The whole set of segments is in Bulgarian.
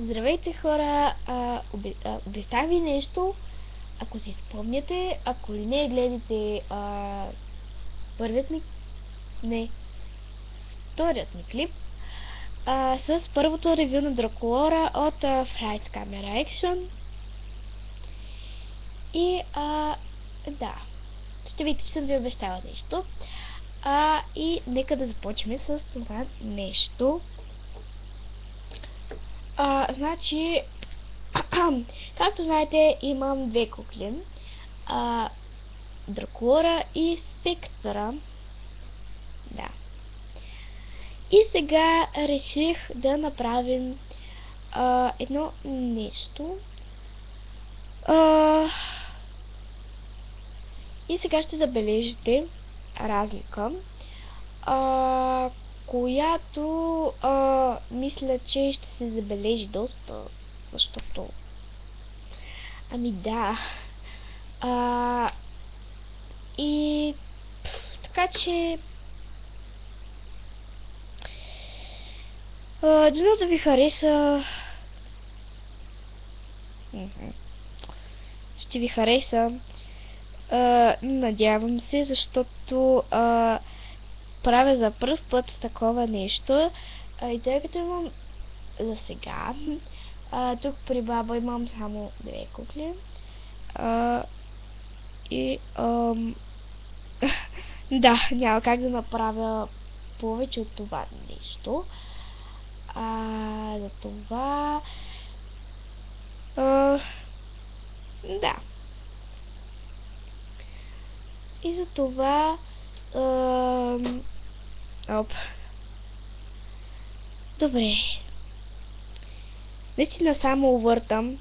Здравейте хора, обещах ви нещо, ако си спомняте, ако ли не гледате вторият ми клип с първото ревю на Дракулора от Fright Camera Action. И да, ще видите, че съм ви обещала нещо. И нека да започнем с това нещо. Значи, както знаете, имам две кукли. Дракулора и Спектъра. Да. И сега реших да направим едно нещо. И сега ще забележите разлика, която мисля, че ще се забележи доста, защото и така че дано да ви хареса. Ще ви хареса, надявам се, защото правя за пръв път такова нещо. И тъй като имам за сега, тук при баба имам само две кукли. Да, няма как да направя повече от това нещо. За това да. И за това добре. Наистина само увъртам,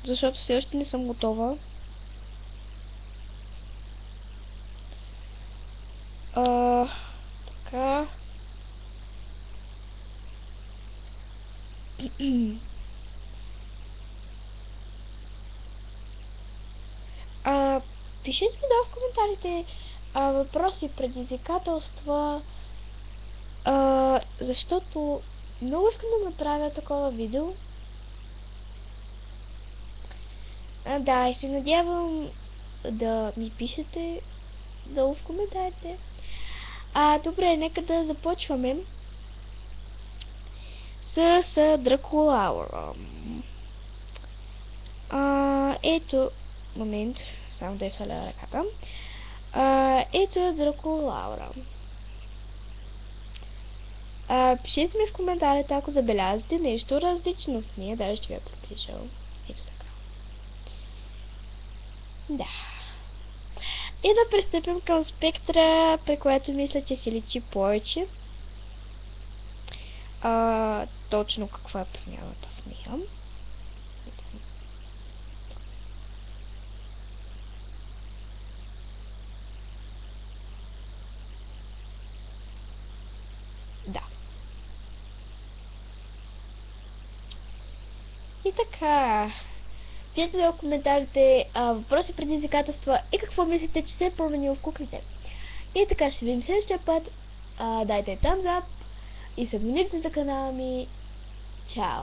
защото все още не съм готова. Така. Пишете ми в коментарите въпроси, предизвикателства, защото много искам да направя такова видео. Да, и се надявам да ми пишете долу в коментарите. Добре, нека да започваме с Дракулаура. Ето, момент, само да сваля ръката. Ето Дракулаура. Пишете ми в коментарите, ако забелязвате нещо различно в нея, даже ще ви я приближа. Ето така. Да. И да пристъпим към Спектъра, при което мисля, че се личи повече. Точно каква е промяната в нея. Да. И така. Пишете в коментарите въпроси, предизвикателства и какво мислите, че се е променило в куклите. И така, ще видим следващия път. Дайте thumbs up и се абонирайте за канала ми. Чао!